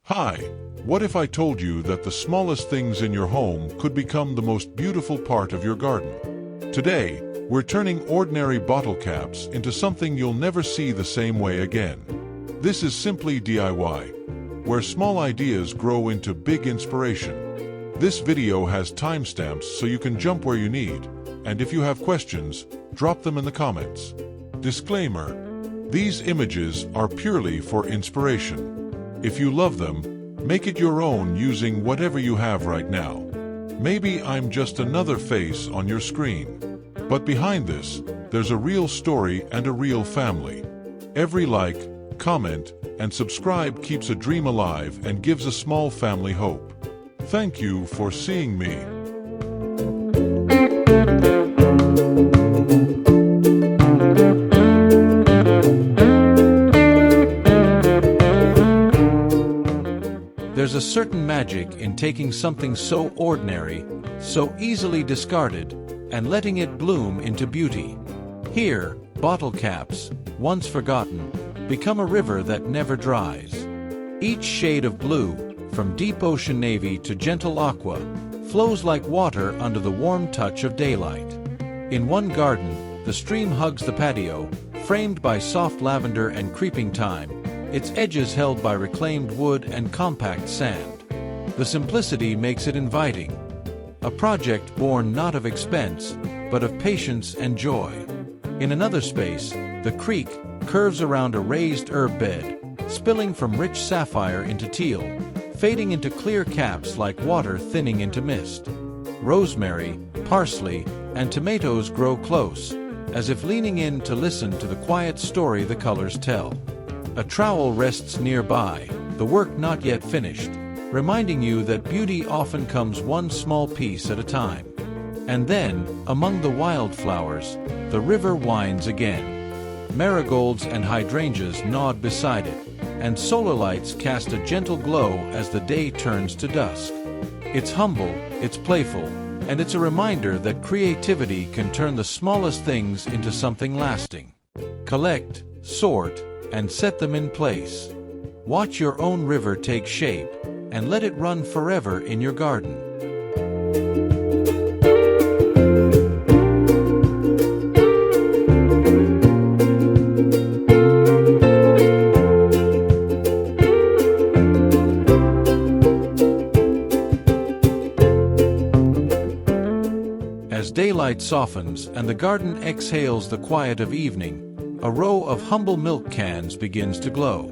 Hi, what if I told you that the smallest things in your home could become the most beautiful part of your garden? Today, we're turning ordinary bottle caps into something you'll never see the same way again. This is Simply DIY, where small ideas grow into big inspiration. This video has timestamps so you can jump where you need, and if you have questions, drop them in the comments. Disclaimer: these images are purely for inspiration. If you love them, make it your own using whatever you have right now. Maybe I'm just another face on your screen. But behind this, there's a real story and a real family. Every like, comment, and subscribe keeps a dream alive and gives a small family hope. Thank you for seeing me. There's a certain magic in taking something so ordinary, so easily discarded, and letting it bloom into beauty. Here, bottle caps, once forgotten, become a river that never dries. Each shade of blue, from deep ocean navy to gentle aqua, flows like water under the warm touch of daylight. In one garden, the stream hugs the patio, framed by soft lavender and creeping thyme, its edges held by reclaimed wood and compact sand. The simplicity makes it inviting. A project born not of expense, but of patience and joy. In another space, the creek curves around a raised herb bed, spilling from rich sapphire into teal, fading into clear caps like water thinning into mist. Rosemary, parsley, and tomatoes grow close, as if leaning in to listen to the quiet story the colors tell. A trowel rests nearby, the work not yet finished, reminding you that beauty often comes one small piece at a time. And then, among the wildflowers, the river winds again. Marigolds and hydrangeas nod beside it, and solar lights cast a gentle glow as the day turns to dusk. It's humble, it's playful, and it's a reminder that creativity can turn the smallest things into something lasting. Collect, sort, and set them in place. Watch your own river take shape, and let it run forever in your garden. As daylight softens and the garden exhales the quiet of evening, a row of humble milk cans begins to glow.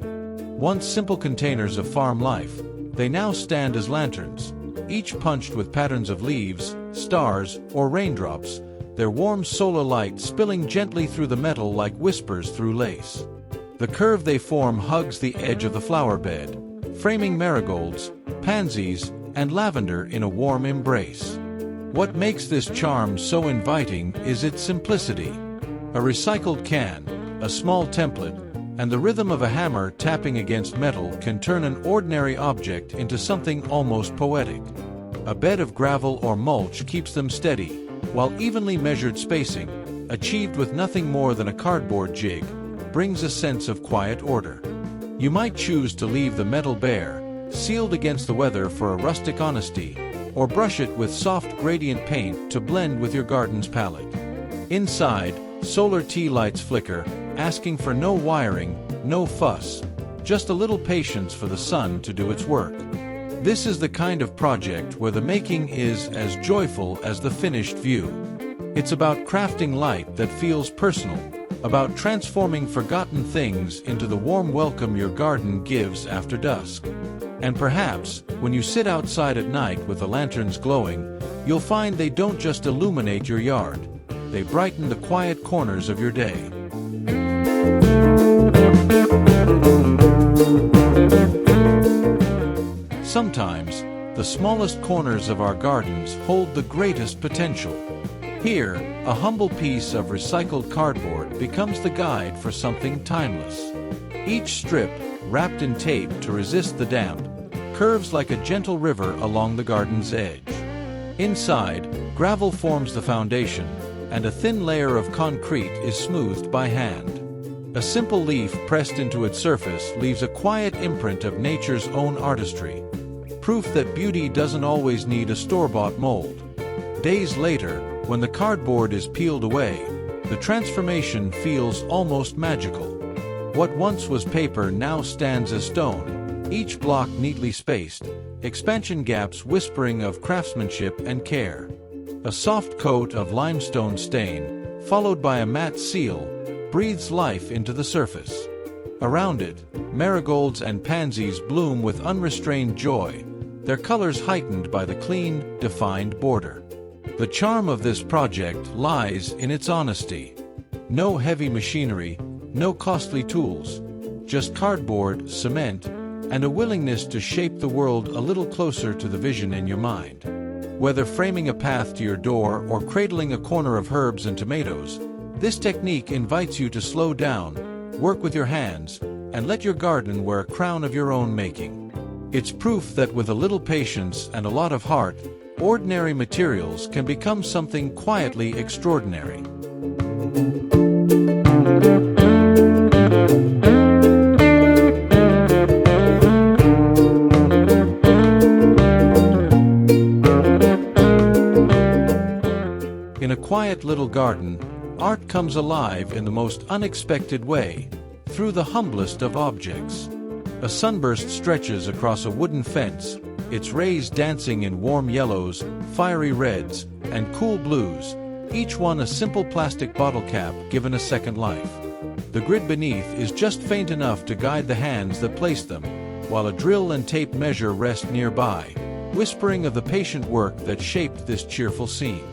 Once simple containers of farm life, they now stand as lanterns, each punched with patterns of leaves, stars, or raindrops, their warm solar light spilling gently through the metal like whispers through lace. The curve they form hugs the edge of the flower bed, framing marigolds, pansies, and lavender in a warm embrace. What makes this charm so inviting is its simplicity. A recycled can, a small template, and the rhythm of a hammer tapping against metal can turn an ordinary object into something almost poetic. A bed of gravel or mulch keeps them steady, while evenly measured spacing, achieved with nothing more than a cardboard jig, brings a sense of quiet order. You might choose to leave the metal bare, sealed against the weather for a rustic honesty, or brush it with soft gradient paint to blend with your garden's palette. Inside, solar tea lights flicker, asking for no wiring, no fuss, just a little patience for the sun to do its work. This is the kind of project where the making is as joyful as the finished view. It's about crafting light that feels personal, about transforming forgotten things into the warm welcome your garden gives after dusk. And perhaps, when you sit outside at night with the lanterns glowing, you'll find they don't just illuminate your yard, they brighten the quiet corners of your day. Sometimes, the smallest corners of our gardens hold the greatest potential. Here, a humble piece of recycled cardboard becomes the guide for something timeless. Each strip, wrapped in tape to resist the damp, curves like a gentle river along the garden's edge. Inside, gravel forms the foundation, and a thin layer of concrete is smoothed by hand. A simple leaf pressed into its surface leaves a quiet imprint of nature's own artistry. Proof that beauty doesn't always need a store-bought mold. Days later, when the cardboard is peeled away, the transformation feels almost magical. What once was paper now stands as stone, each block neatly spaced, expansion gaps whispering of craftsmanship and care. A soft coat of limestone stain, followed by a matte seal, breathes life into the surface. Around it, marigolds and pansies bloom with unrestrained joy, their colors heightened by the clean, defined border. The charm of this project lies in its honesty. No heavy machinery, no costly tools, just cardboard, cement, and a willingness to shape the world a little closer to the vision in your mind. Whether framing a path to your door or cradling a corner of herbs and tomatoes, this technique invites you to slow down, work with your hands, and let your garden wear a crown of your own making. It's proof that with a little patience and a lot of heart, ordinary materials can become something quietly extraordinary. In a quiet little garden, art comes alive in the most unexpected way, through the humblest of objects. A sunburst stretches across a wooden fence, its rays dancing in warm yellows, fiery reds, and cool blues, each one a simple plastic bottle cap given a second life. The grid beneath is just faint enough to guide the hands that place them, while a drill and tape measure rest nearby, whispering of the patient work that shaped this cheerful scene.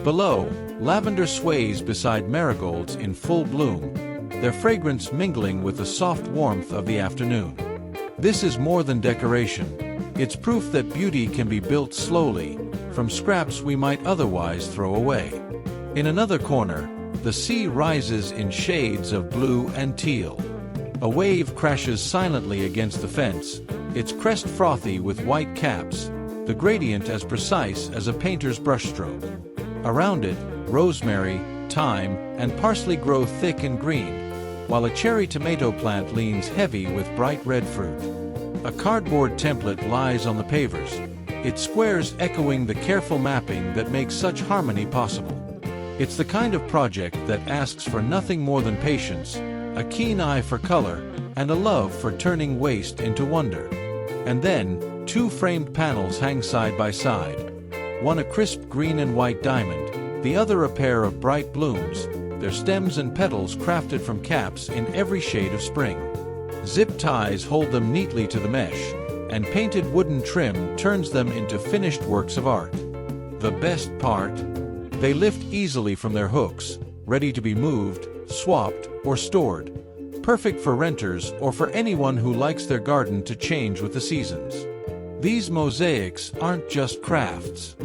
Below, lavender sways beside marigolds in full bloom, their fragrance mingling with the soft warmth of the afternoon. This is more than decoration. It's proof that beauty can be built slowly, from scraps we might otherwise throw away. In another corner, the sea rises in shades of blue and teal. A wave crashes silently against the fence, its crest frothy with white caps, the gradient as precise as a painter's brushstroke. Around it, rosemary, thyme, and parsley grow thick and green, while a cherry tomato plant leans heavy with bright red fruit. A cardboard template lies on the pavers, its squares echoing the careful mapping that makes such harmony possible. It's the kind of project that asks for nothing more than patience, a keen eye for color, and a love for turning waste into wonder. And then, two framed panels hang side by side. One a crisp green and white diamond, the other a pair of bright blooms, their stems and petals crafted from caps in every shade of spring. Zip ties hold them neatly to the mesh, and painted wooden trim turns them into finished works of art. The best part? They lift easily from their hooks, ready to be moved, swapped, or stored, perfect for renters or for anyone who likes their garden to change with the seasons. These mosaics aren't just crafts.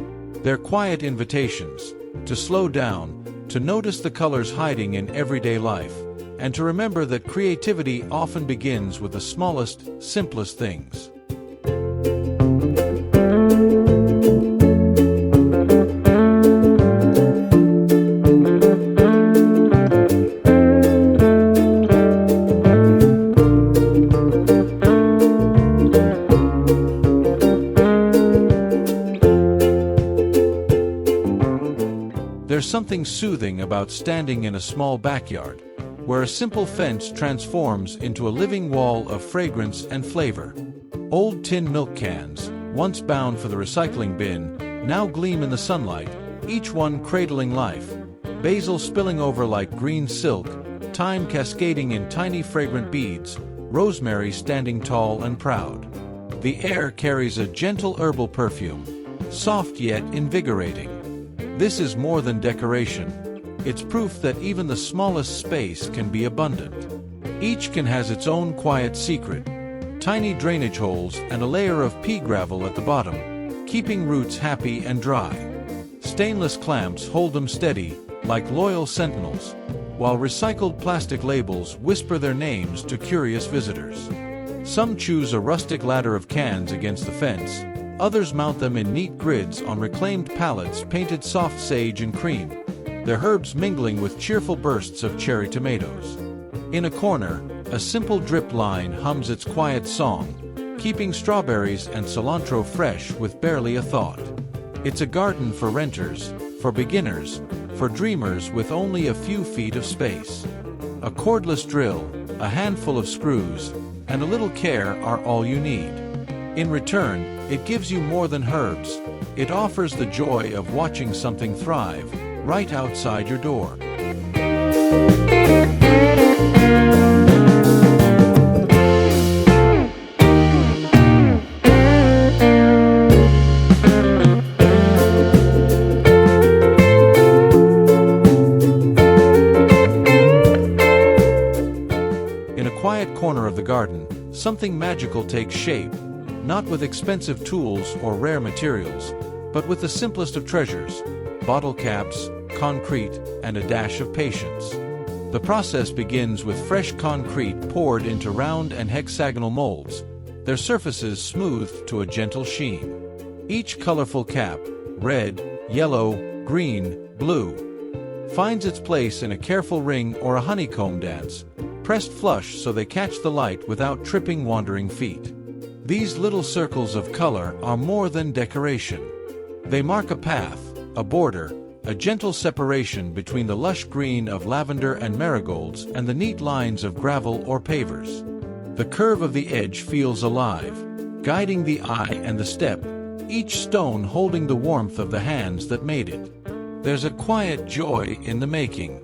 They're quiet invitations to slow down, to notice the colors hiding in everyday life, and to remember that creativity often begins with the smallest, simplest things. There's something soothing about standing in a small backyard, where a simple fence transforms into a living wall of fragrance and flavor. Old tin milk cans, once bound for the recycling bin, now gleam in the sunlight, each one cradling life. Basil spilling over like green silk, thyme cascading in tiny fragrant beads, rosemary standing tall and proud. The air carries a gentle herbal perfume, soft yet invigorating. This is more than decoration. It's proof that even the smallest space can be abundant. Each can has its own quiet secret, tiny drainage holes and a layer of pea gravel at the bottom, keeping roots happy and dry. Stainless clamps hold them steady, like loyal sentinels, while recycled plastic labels whisper their names to curious visitors. Some choose a rustic ladder of cans against the fence, others mount them in neat grids on reclaimed pallets painted soft sage and cream, their herbs mingling with cheerful bursts of cherry tomatoes. In a corner, a simple drip line hums its quiet song, keeping strawberries and cilantro fresh with barely a thought. It's a garden for renters, for beginners, for dreamers with only a few feet of space. A cordless drill, a handful of screws, and a little care are all you need. In return, it gives you more than herbs. It offers the joy of watching something thrive, right outside your door. In a quiet corner of the garden, something magical takes shape, not with expensive tools or rare materials, but with the simplest of treasures: bottle caps, concrete, and a dash of patience. The process begins with fresh concrete poured into round and hexagonal molds, their surfaces smoothed to a gentle sheen. Each colorful cap, red, yellow, green, blue, finds its place in a careful ring or a honeycomb dance, pressed flush so they catch the light without tripping wandering feet. These little circles of color are more than decoration. They mark a path, a border, a gentle separation between the lush green of lavender and marigolds and the neat lines of gravel or pavers. The curve of the edge feels alive, guiding the eye and the step, each stone holding the warmth of the hands that made it. There's a quiet joy in the making.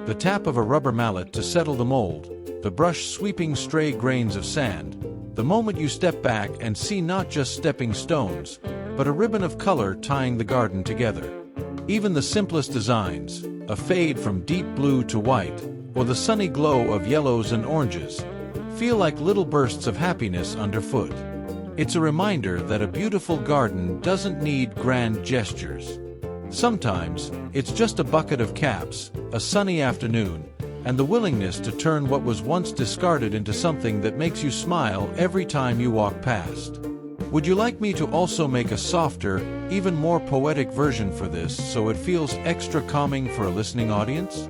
The tap of a rubber mallet to settle the mold, the brush sweeping stray grains of sand, the moment you step back and see not just stepping stones, but a ribbon of color tying the garden together. Even the simplest designs, a fade from deep blue to white, or the sunny glow of yellows and oranges, feel like little bursts of happiness underfoot. It's a reminder that a beautiful garden doesn't need grand gestures. Sometimes, it's just a bucket of caps, a sunny afternoon, and the willingness to turn what was once discarded into something that makes you smile every time you walk past. Would you like me to also make a softer, even more poetic version for this so it feels extra calming for a listening audience?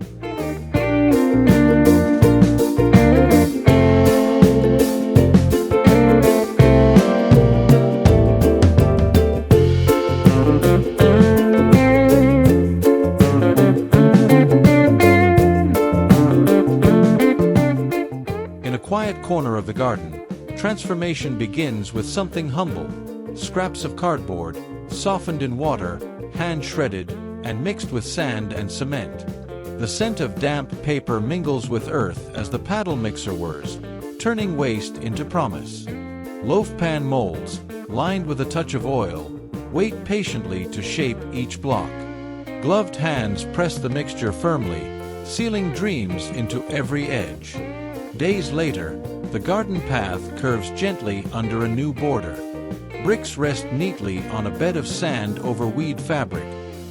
In a quiet corner of the garden, transformation begins with something humble: scraps of cardboard, softened in water, hand-shredded, and mixed with sand and cement. The scent of damp paper mingles with earth as the paddle mixer whirs, turning waste into promise. Loaf pan molds, lined with a touch of oil, wait patiently to shape each block. Gloved hands press the mixture firmly, sealing dreams into every edge. Days later, the garden path curves gently under a new border. Bricks rest neatly on a bed of sand over weed fabric,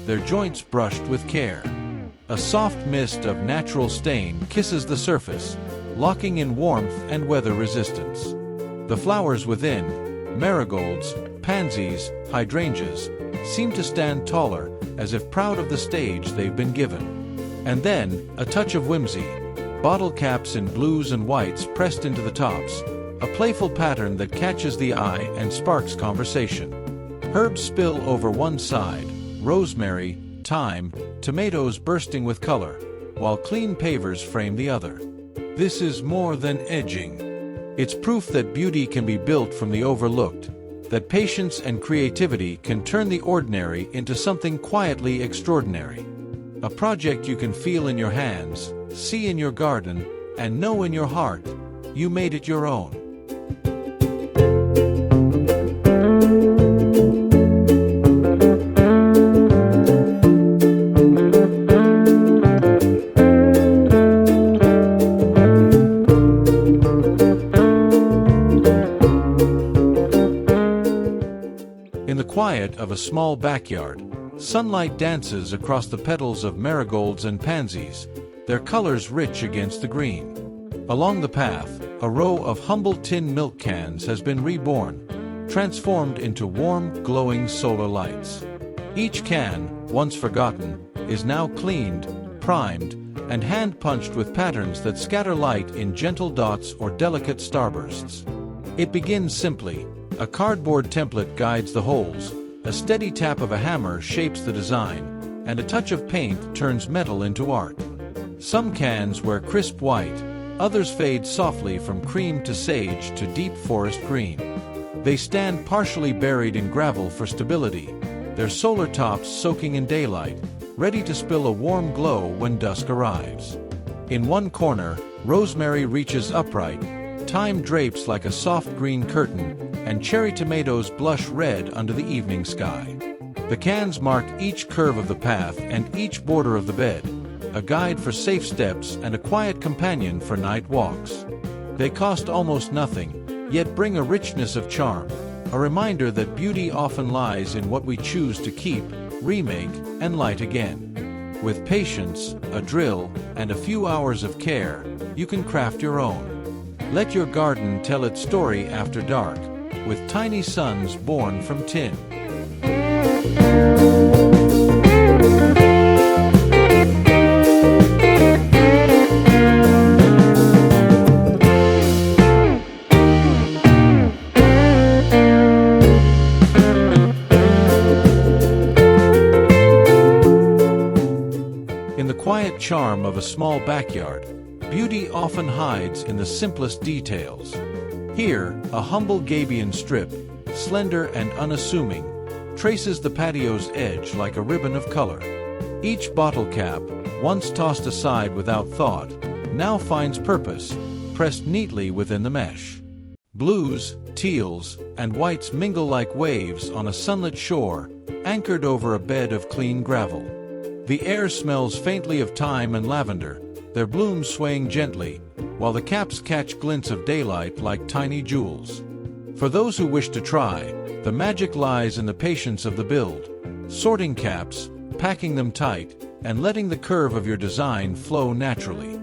their joints brushed with care. A soft mist of natural stain kisses the surface, locking in warmth and weather resistance. The flowers within, marigolds, pansies, hydrangeas, seem to stand taller, as if proud of the stage they've been given. And then, a touch of whimsy. Bottle caps in blues and whites pressed into the tops, a playful pattern that catches the eye and sparks conversation. Herbs spill over one side, rosemary, thyme, tomatoes bursting with color, while clean pavers frame the other. This is more than edging. It's proof that beauty can be built from the overlooked, that patience and creativity can turn the ordinary into something quietly extraordinary. A project you can feel in your hands, see in your garden, and know in your heart, you made it your own. In the quiet of a small backyard, sunlight dances across the petals of marigolds and pansies, their colors rich against the green. Along the path, a row of humble tin milk cans has been reborn, transformed into warm, glowing solar lights. Each can, once forgotten, is now cleaned, primed, and hand-punched with patterns that scatter light in gentle dots or delicate starbursts. It begins simply. A cardboard template guides the holes, a steady tap of a hammer shapes the design, and a touch of paint turns metal into art. Some cans wear crisp white, others fade softly from cream to sage to deep forest green. They stand partially buried in gravel for stability, their solar tops soaking in daylight, ready to spill a warm glow when dusk arrives. In one corner, rosemary reaches upright, thyme drapes like a soft green curtain, and cherry tomatoes blush red under the evening sky. The cans mark each curve of the path and each border of the bed, a guide for safe steps and a quiet companion for night walks. They cost almost nothing, yet bring a richness of charm, a reminder that beauty often lies in what we choose to keep, remake, and light again. With patience, a drill, and a few hours of care, you can craft your own. Let your garden tell its story after dark, with tiny suns born from tin. In the quiet charm of a small backyard, beauty often hides in the simplest details. Here, a humble gabion strip, slender and unassuming, traces the patio's edge like a ribbon of color. Each bottle cap, once tossed aside without thought, now finds purpose, pressed neatly within the mesh. Blues, teals, and whites mingle like waves on a sunlit shore, anchored over a bed of clean gravel. The air smells faintly of thyme and lavender, their blooms swaying gently, while the caps catch glints of daylight like tiny jewels. For those who wish to try, the magic lies in the patience of the build, sorting caps, packing them tight, and letting the curve of your design flow naturally.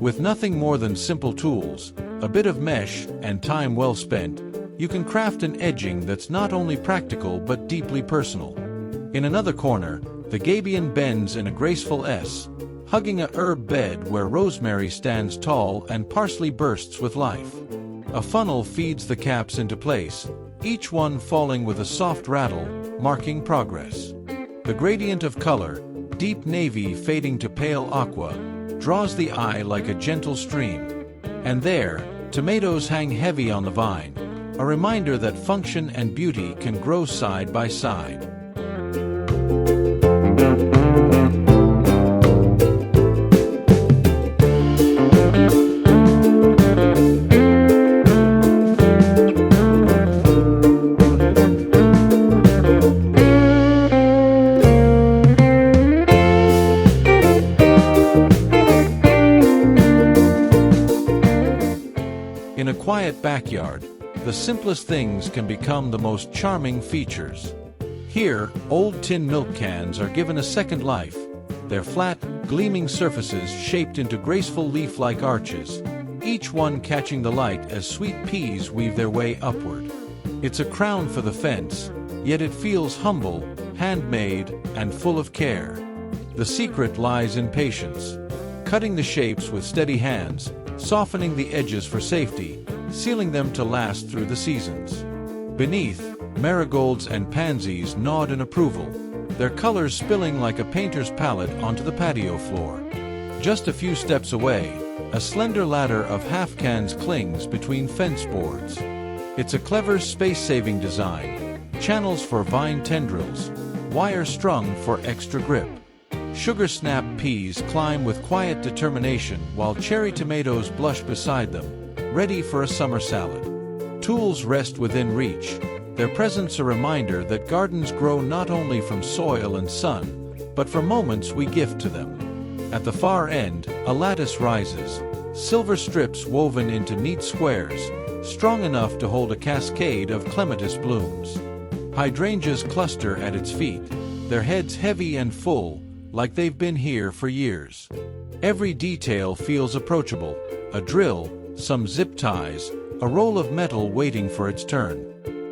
With nothing more than simple tools, a bit of mesh, and time well spent, you can craft an edging that's not only practical but deeply personal. In another corner, the gabion bends in a graceful S, hugging a herb bed where rosemary stands tall and parsley bursts with life. A funnel feeds the caps into place, each one falling with a soft rattle, marking progress. The gradient of color, deep navy fading to pale aqua, draws the eye like a gentle stream. And there, tomatoes hang heavy on the vine, a reminder that function and beauty can grow side by side. In a quiet backyard, the simplest things can become the most charming features. Here, old tin milk cans are given a second life, their flat, gleaming surfaces shaped into graceful leaf-like arches, each one catching the light as sweet peas weave their way upward. It's a crown for the fence, yet it feels humble, handmade, and full of care. The secret lies in patience, cutting the shapes with steady hands, softening the edges for safety, sealing them to last through the seasons. Beneath, marigolds and pansies nod in approval, their colors spilling like a painter's palette onto the patio floor. Just a few steps away, a slender ladder of half cans clings between fence boards. It's a clever space-saving design, channels for vine tendrils, wire strung for extra grip. Sugar snap peas climb with quiet determination while cherry tomatoes blush beside them, ready for a summer salad. Tools rest within reach, their presence a reminder that gardens grow not only from soil and sun, but from moments we gift to them. At the far end, a lattice rises, silver strips woven into neat squares, strong enough to hold a cascade of clematis blooms. Hydrangeas cluster at its feet, their heads heavy and full, like they've been here for years. Every detail feels approachable, a drill, some zip ties, a roll of metal waiting for its turn.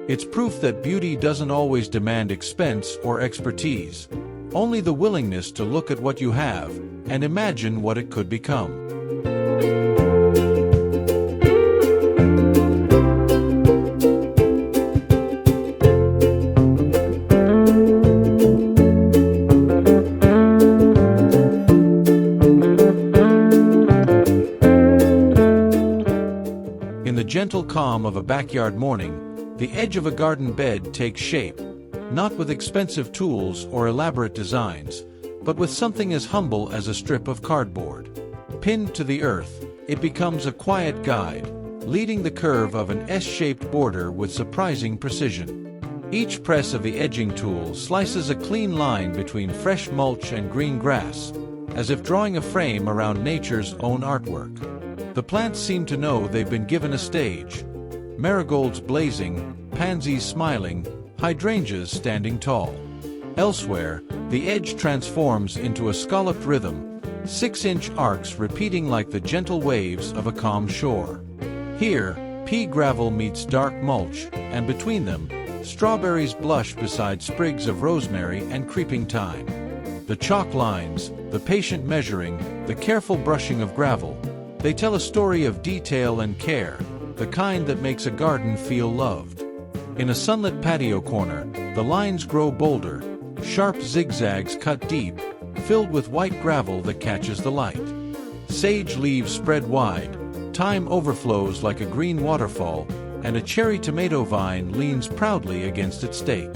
It's proof that beauty doesn't always demand expense or expertise. only the willingness to look at what you have and imagine what it could become. In the gentle calm of a backyard morning, the edge of a garden bed takes shape, not with expensive tools or elaborate designs, but with something as humble as a strip of cardboard. Pinned to the earth, it becomes a quiet guide, leading the curve of an S-shaped border with surprising precision. Each press of the edging tool slices a clean line between fresh mulch and green grass, as if drawing a frame around nature's own artwork. The plants seem to know they've been given a stage. Marigolds blazing, pansies smiling, hydrangeas standing tall. Elsewhere, the edge transforms into a scalloped rhythm, 6-inch arcs repeating like the gentle waves of a calm shore. Here, pea gravel meets dark mulch, and between them, strawberries blush beside sprigs of rosemary and creeping thyme. The chalk lines, the patient measuring, the careful brushing of gravel, they tell a story of detail and care, the kind that makes a garden feel loved. In a sunlit patio corner, the lines grow bolder, sharp zigzags cut deep, filled with white gravel that catches the light. Sage leaves spread wide, thyme overflows like a green waterfall, and a cherry tomato vine leans proudly against its stake.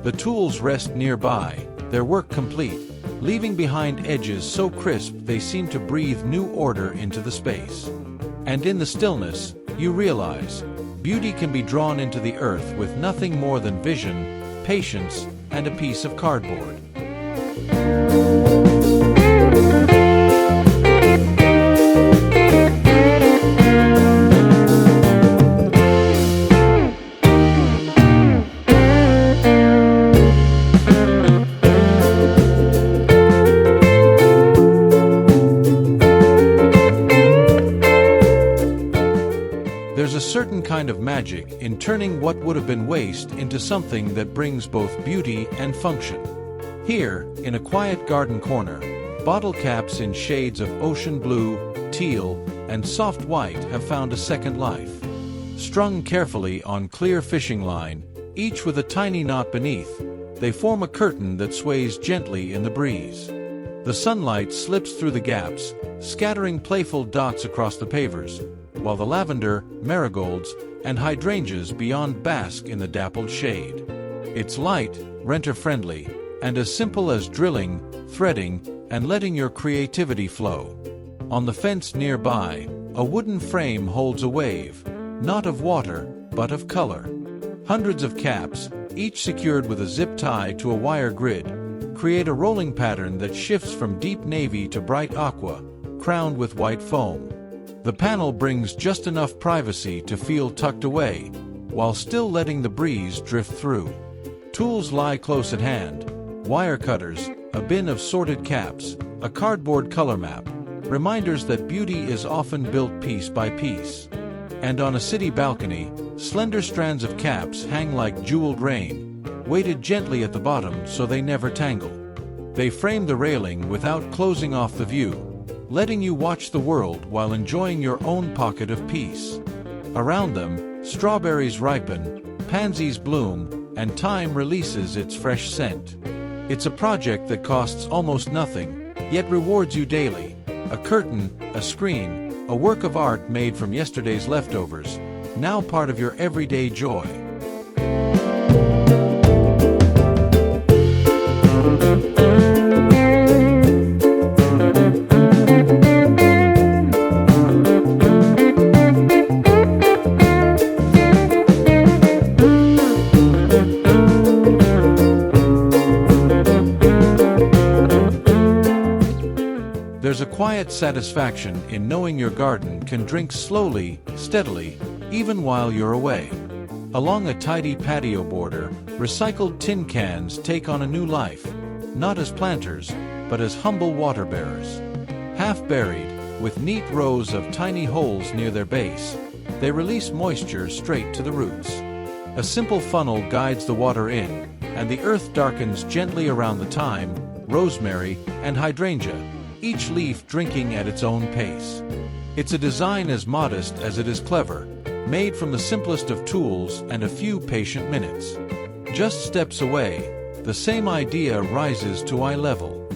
The tools rest nearby, their work complete, leaving behind edges so crisp they seem to breathe new order into the space. And in the stillness, you realize, beauty can be drawn into the earth with nothing more than vision, patience, and a piece of cardboard. There's a certain kind of magic in turning what would have been waste into something that brings both beauty and function. Here, in a quiet garden corner, bottle caps in shades of ocean blue, teal, and soft white have found a second life. Strung carefully on clear fishing line, each with a tiny knot beneath, they form a curtain that sways gently in the breeze. The sunlight slips through the gaps, scattering playful dots across the pavers, while the lavender, marigolds, and hydrangeas beyond bask in the dappled shade. It's light, renter-friendly, and as simple as drilling, threading, and letting your creativity flow. On the fence nearby, a wooden frame holds a wave, not of water, but of color. Hundreds of caps, each secured with a zip tie to a wire grid, create a rolling pattern that shifts from deep navy to bright aqua, crowned with white foam. The panel brings just enough privacy to feel tucked away, while still letting the breeze drift through. Tools lie close at hand: wire cutters, a bin of sorted caps, a cardboard color map, reminders that beauty is often built piece by piece. And on a city balcony, slender strands of caps hang like jeweled rain, weighted gently at the bottom so they never tangle. They frame the railing without closing off the view, letting you watch the world while enjoying your own pocket of peace. Around them, strawberries ripen, pansies bloom, and thyme releases its fresh scent. It's a project that costs almost nothing, yet rewards you daily. A curtain, a screen, a work of art made from yesterday's leftovers, now part of your everyday joy. There's a quiet satisfaction in knowing your garden can drink slowly, steadily, even while you're away. Along a tidy patio border, recycled tin cans take on a new life, not as planters, but as humble water bearers. Half buried, with neat rows of tiny holes near their base, they release moisture straight to the roots. A simple funnel guides the water in, and the earth darkens gently around the thyme, rosemary, and hydrangea, each leaf drinking at its own pace. It's a design as modest as it is clever, made from the simplest of tools and a few patient minutes. Just steps away, the same idea rises to eye level.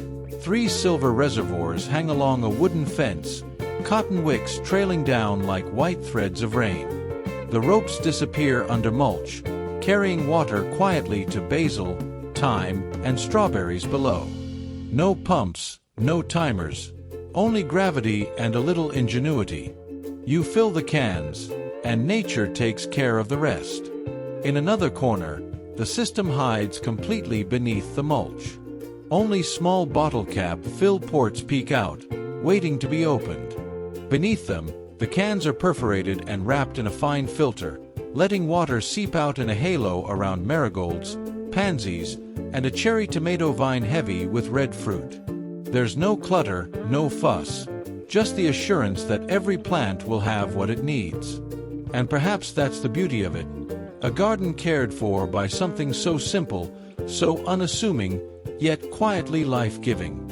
3 silver reservoirs hang along a wooden fence, cotton wicks trailing down like white threads of rain. The ropes disappear under mulch, carrying water quietly to basil, thyme, and strawberries below. No pumps, no timers, only gravity and a little ingenuity. You fill the cans, and nature takes care of the rest. In another corner, the system hides completely beneath the mulch. Only small bottle cap fill ports peek out, waiting to be opened. Beneath them, the cans are perforated and wrapped in a fine filter, letting water seep out in a halo around marigolds, pansies, and a cherry tomato vine heavy with red fruit. There's no clutter, no fuss, just the assurance that every plant will have what it needs. And perhaps that's the beauty of it. A garden cared for by something so simple, so unassuming, yet quietly life-giving.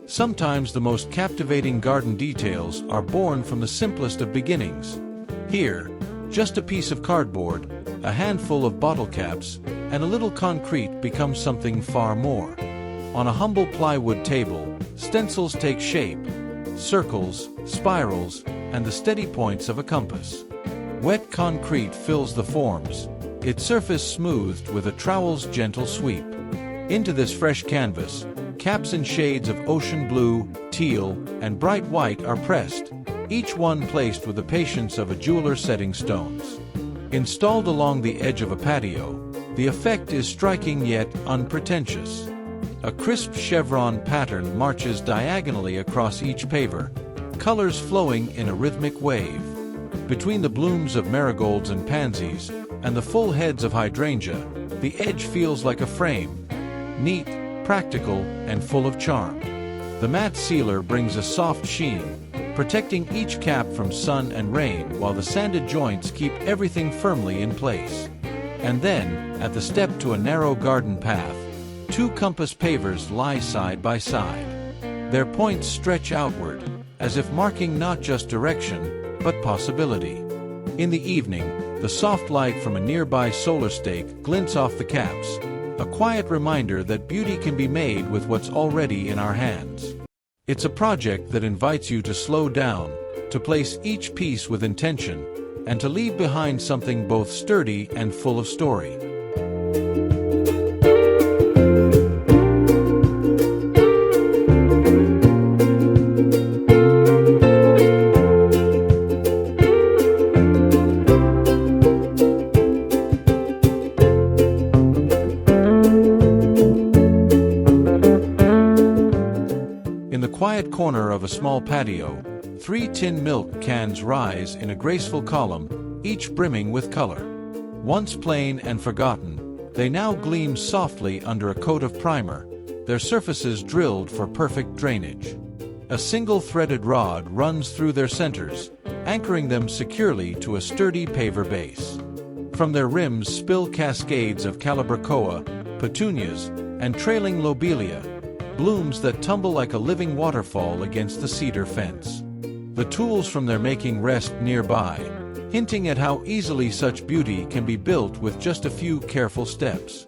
Sometimes the most captivating garden details are born from the simplest of beginnings. Here, just a piece of cardboard, a handful of bottle caps, and a little concrete become something far more. On a humble plywood table, stencils take shape, circles, spirals, and the steady points of a compass. Wet concrete fills the forms, its surface smoothed with a trowel's gentle sweep. Into this fresh canvas, caps in shades of ocean blue, teal, and bright white are pressed, each one placed with the patience of a jeweler setting stones. Installed along the edge of a patio, the effect is striking yet unpretentious. A crisp chevron pattern marches diagonally across each paver, colors flowing in a rhythmic wave. Between the blooms of marigolds and pansies, and the full heads of hydrangea, the edge feels like a frame, neat, practical, and full of charm. The matte sealer brings a soft sheen, protecting each cap from sun and rain while the sanded joints keep everything firmly in place. And then, at the step to a narrow garden path, 2 compass pavers lie side by side. Their points stretch outward, as if marking not just direction, but possibility. In the evening, the soft light from a nearby solar stake glints off the caps, a quiet reminder that beauty can be made with what's already in our hands. It's a project that invites you to slow down, to place each piece with intention, and to leave behind something both sturdy and full of story. In the quiet corner of a small patio, 3 tin milk cans rise in a graceful column, each brimming with color. Once plain and forgotten, they now gleam softly under a coat of primer, their surfaces drilled for perfect drainage. A single threaded rod runs through their centers, anchoring them securely to a sturdy paver base. From their rims spill cascades of calibrachoa, petunias, and trailing lobelia, blooms that tumble like a living waterfall against the cedar fence. The tools from their making rest nearby, hinting at how easily such beauty can be built with just a few careful steps.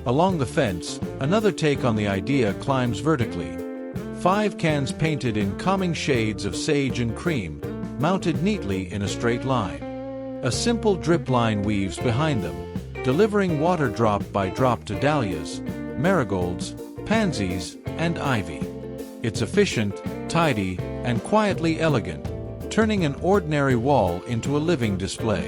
Along the fence, another take on the idea climbs vertically. 5 cans painted in calming shades of sage and cream, mounted neatly in a straight line. A simple drip line weaves behind them, delivering water drop by drop to dahlias, marigolds, pansies, and ivy. It's efficient, tidy, and quietly elegant, turning an ordinary wall into a living display.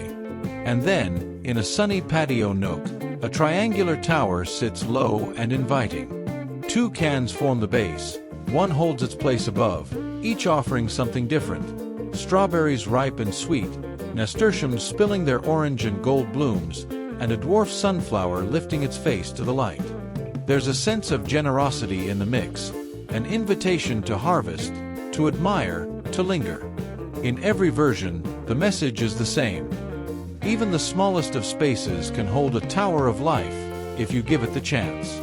And then, in a sunny patio nook, a triangular tower sits low and inviting. 2 cans form the base, one holds its place above, each offering something different. strawberries ripe and sweet, nasturtiums spilling their orange and gold blooms, and a dwarf sunflower lifting its face to the light. There's a sense of generosity in the mix, an invitation to harvest, to admire, to linger. In every version, the message is the same. Even the smallest of spaces can hold a tower of life if you give it the chance.